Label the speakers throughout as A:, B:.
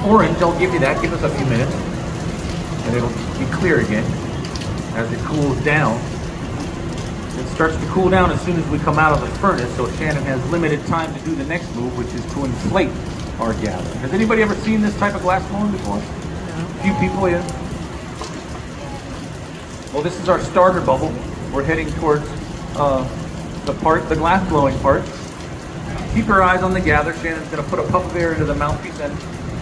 A: orange, I'll give you that. Give us a few minutes. And it'll be clear again as it cools down. It starts to cool down as soon as we come out of the furnace, so Shannon has limited time to do the next move, which is to inflate our gather. Has anybody ever seen this type of glass blowing before? A few people, yeah. Well, this is our starter bubble. We're heading towards the glass blowing part. Keep your eyes on the gather. Shannon's going to put a puff of air into the mouthpiece and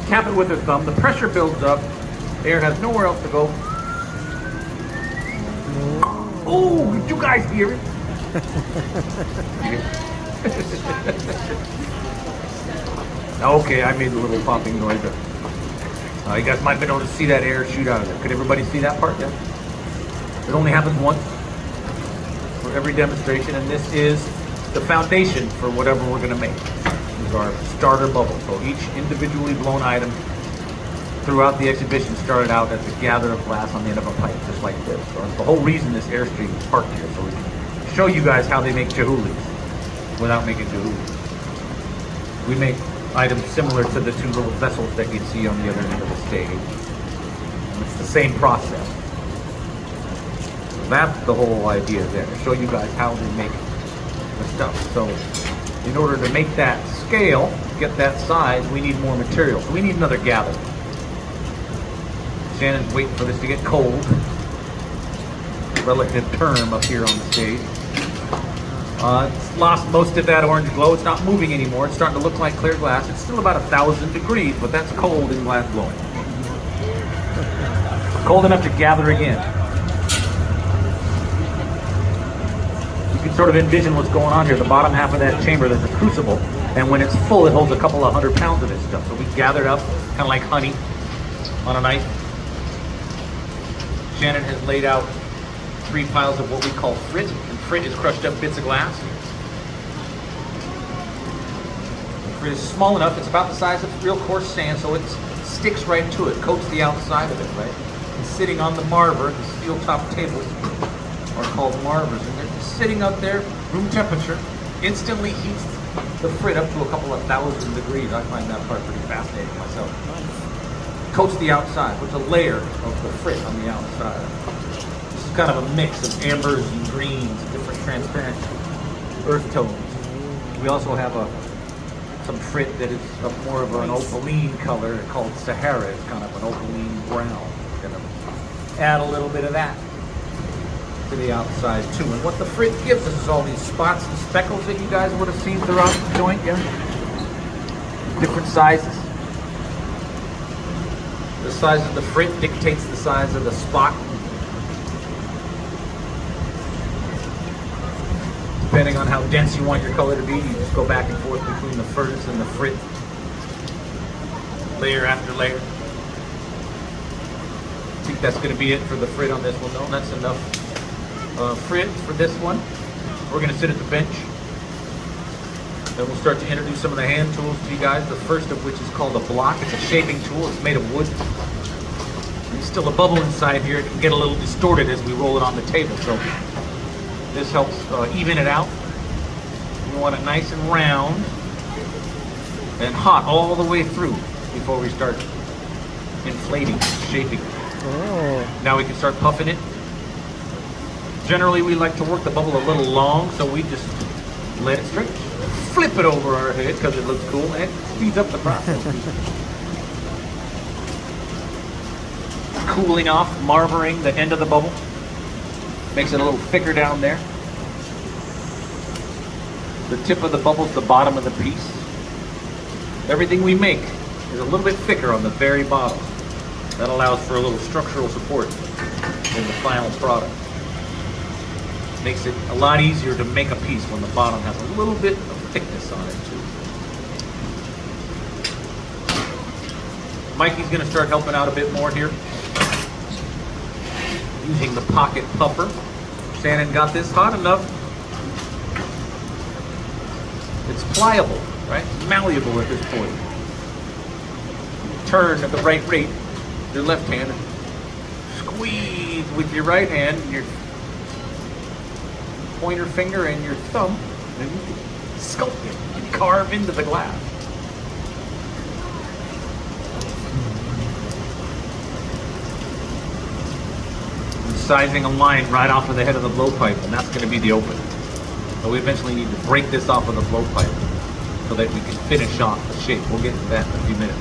A: tap it with her thumb. The pressure builds up. Air has nowhere else to go. Oh, did you guys hear it? Okay, I made a little popping noise. You guys might have been able to see that air shoot out of there. Could everybody see that part? Yeah. It only happens once for every demonstration, and this is the foundation for whatever we're going to make. This is our starter bubble. So each individually blown item throughout the exhibition started out as a gather of glass on the end of a pipe, just like this. So that's the whole reason this airstream is parked here, so we can show you guys how they make Chihuly without making Chihuly. We make items similar to the two little vessels that you see on the other end of the stage. And it's the same process. So that's the whole idea there, to show you guys how they make the stuff. So in order to make that scale, get that size, we need more material. So we need another gather. Shannon's waiting for this to get cold. Relative term up here on the stage. It's lost most of that orange glow. It's not moving anymore. It's starting to look like clear glass. It's still about 1,000 degrees, but that's cold in glass blowing. Cold enough to gather again. You can sort of envision what's going on here. The bottom half of that chamber, there's a crucible, and when it's full, it holds a couple of 100 pounds of this stuff. So we gather it up, kind of like honey on a knife. Shannon has laid out 3 piles of what we call frit, and frit is crushed up bits of glass. The frit is small enough, it's about the size of real coarse sand, so it sticks right to it, coats the outside of it, right? And sitting on the marver, the steel top tables are called marvers, and they're sitting up there, room temperature, instantly heats the frit up to a couple of 1,000 degrees. I find that part pretty fascinating myself. Coats the outside, puts a layer of the frit on the outside. This is kind of a mix of ambers and greens, different transparent earth tones. We also have some frit that is more of an opaline color called Sahara. It's kind of an opaline brown. Gonna add a little bit of that to the outside too. And what the frit gives us is all these spots and speckles that you guys would have seen throughout the joint. Yeah, different sizes. The size of the frit dictates the size of the spot. Depending on how dense you want your color to be, you just go back and forth between the furnace and the frit, layer after layer. I think that's going to be it for the frit on this one. No, that's enough frit for this one. We're going to sit at the bench. Then we'll start to introduce some of the hand tools to you guys, the first of which is called a block. It's a shaping tool. It's made of wood. There's still a bubble inside here. It can get a little distorted as we roll it on the table. So this helps even it out. We want it nice and round and hot all the way through before we start inflating, shaping it. Oh. Now we can start puffing it. Generally, we like to work the bubble a little long, so we just let it stretch. Flip it over our head because it looks cool and it speeds up the process. Cooling off, marvering the end of the bubble. Makes it a little thicker down there. The tip of the bubble is the bottom of the piece. Everything we make is a little bit thicker on the very bottom. That allows for a little structural support in the final product. Makes it a lot easier to make a piece when the bottom has a little bit of thickness on it too. Mikey's going to start helping out a bit more here, using the pocket puffer. Shannon got this hot enough. It's pliable, right? It's malleable at this point. Turn at the right rate, your left hand, and squeeze with your right hand, and your pointer finger and your thumb, and you can sculpt it and carve into the glass. sizing a line right off of the head of the blowpipe, and that's going to be the opening. So we eventually need to break this off of the blowpipe so that we can finish off the shape. We'll get to that in a few minutes.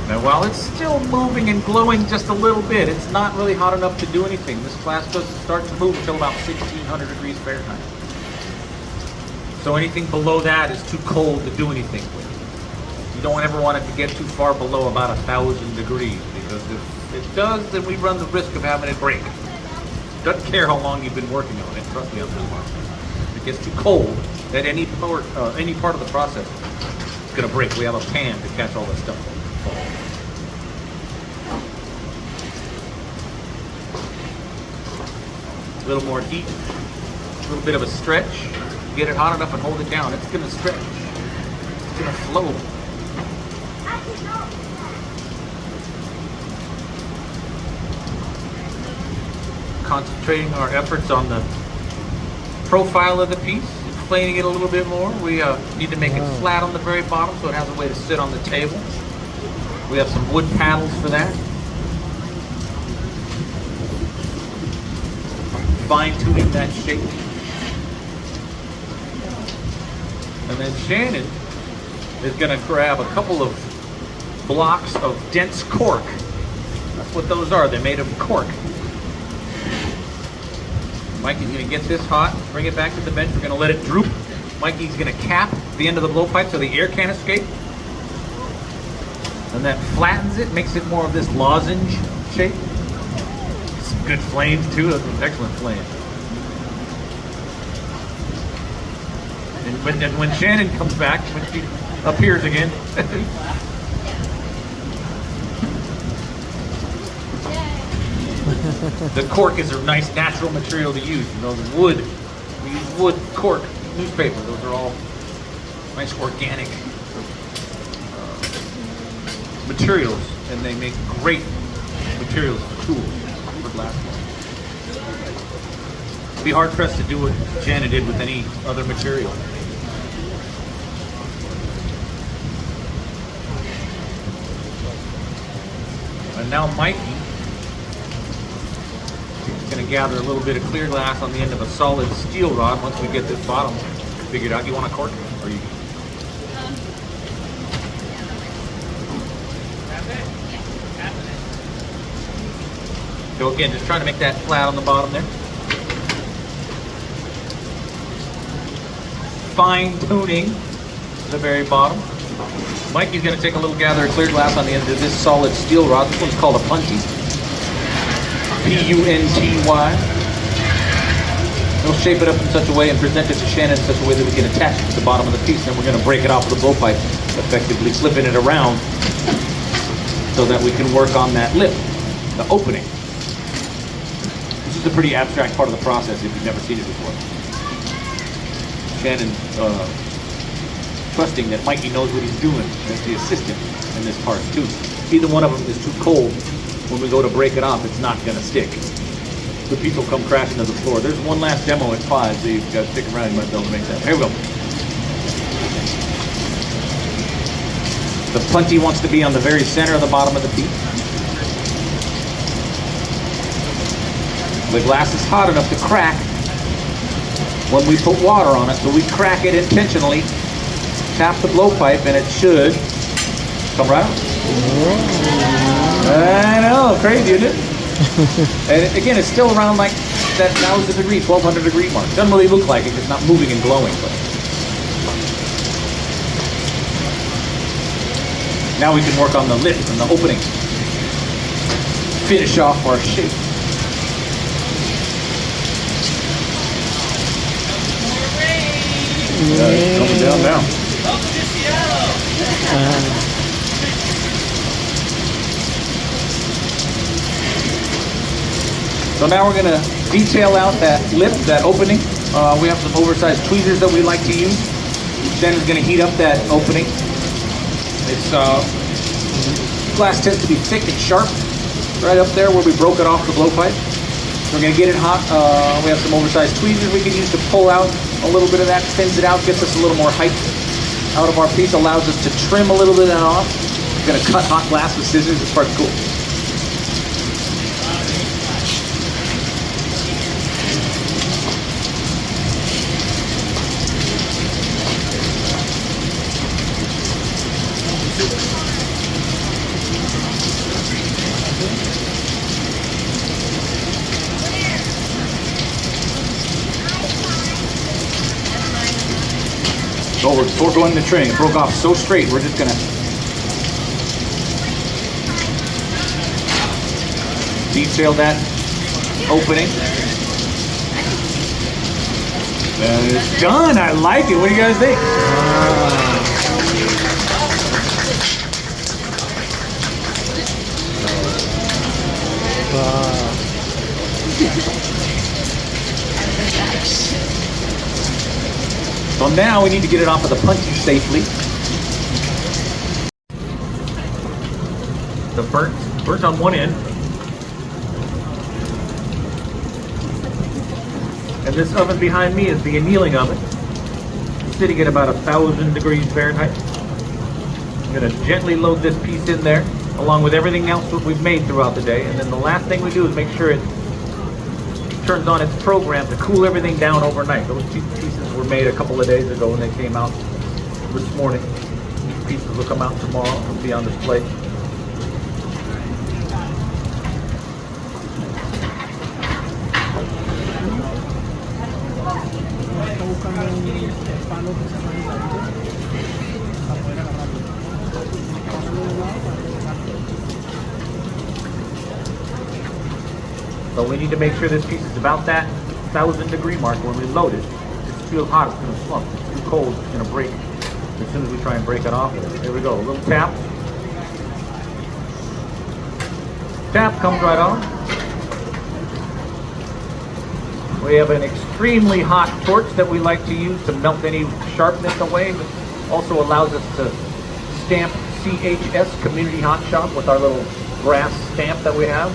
A: Now while it's still moving and glowing just a little bit, it's not really hot enough to do anything. This glass doesn't start to move until about 1600 degrees Fahrenheit. So anything below that is too cold to do anything with. You don't ever want it to get too far below about 1000 degrees, because if it does, then we run the risk of having it break. Doesn't care how long you've been working on it, trust me on this one. If it gets too cold, then any part of the process is going to break. We have a pan to catch all that stuff. A little more heat, a little bit of a stretch. Get it hot enough and hold it down. It's going to stretch. It's going to flow. Concentrating our efforts on the profile of the piece, inflating it a little bit more. We need to make it flat on the very bottom so it has a way to sit on the table. We have some wood paddles for that. Fine-tuning that shape. And then Shannon is going to grab a couple of blocks of dense cork. That's what those are. They're made of cork. Mikey's going to get this hot, bring it back to the bench. We're going to let it droop. Mikey's going to cap the end of the blowpipe so the air can't escape. And that flattens it, makes it more of this lozenge shape. Some good flames too. That's an excellent flame. And when Shannon comes back, when she appears again, the cork is a nice natural material to use. You know, the wood, we use wood, cork, newspaper. Those are all nice organic materials, and they make great materials for tools, for glass. It'd be hard pressed to do what Shannon did with any other material. And now Mikey is going to gather a little bit of clear glass on the end of a solid steel rod. Once we get this bottom figured out, you want a cork? Or you? So again, just trying to make that flat on the bottom there. Fine tuning the very bottom. Mikey's going to take a little gather of clear glass on the end of this solid steel rod. This one's called a punty. P-U-N-T-Y. We'll shape it up in such a way and present it to Shannon in such a way that we can attach it to the bottom of the piece. Then we're going to break it off with the blowpipe, effectively flipping it around so that we can work on that lip, the opening. This is a pretty abstract part of the process if you've never seen it before. Shannon trusting that Mikey knows what he's doing as the assistant in this part too. Either one of them is too cold. When we go to break it off, it's not going to stick. The piece will come crashing to the floor. There's one last demo at 5, so you've got to stick around. You might be able to make that. Here we go. The punty wants to be on the very center of the bottom of the piece. The glass is hot enough to crack when we put water on it, so we crack it intentionally. Tap the blowpipe and it should come right out. I know, crazy, isn't it? And again, it's still around like that 1000 degree, 1200 degree mark. Doesn't really look like it, it's not moving and glowing. But now we can work on the lip and the opening. Finish off our shape. It's coming down now. So now we're going to detail out that lip, that opening. We have some oversized tweezers that we like to use. Shannon's going to heat up that opening. It's glass tends to be thick and sharp, right up there where we broke it off the blowpipe. We're going to get it hot. We have some oversized tweezers we can use to pull out a little bit of that, thins it out, gets us a little more height out of our piece allows us to trim a little bit of that off. We're gonna cut hot glass with scissors. This part's cool. So before going to trimming, it broke off so straight, we're just gonna detail that opening. And it's done. I like it. What do you guys think? So now we need to get it off of the punchy safely. The burnt on one end. And this oven behind me is the annealing oven, sitting at about 1,000 degrees Fahrenheit. I'm going to gently load this piece in there, along with everything else that we've made throughout the day. And then the last thing we do is make sure it turns on its program to cool everything down overnight. Those pieces were made a couple of days ago and they came out this morning. These pieces will come out tomorrow and be on display. So we need to make sure this piece is about that 1,000 degree mark when we load it. If it's too hot, it's going to slump. If it's too cold, it's going to break as soon as we try and break it off. Here we go, a little tap. Tap comes right on. We have an extremely hot torch that we like to use to melt any sharpness away, but also allows us to stamp CHS, Community Hot Shop, with our little brass stamp that we have.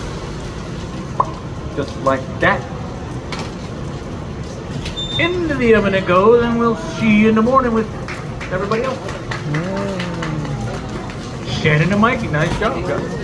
A: Just like that. Into the oven it goes, and we'll see you in the morning with everybody else. Shannon and Mikey, nice job, guys.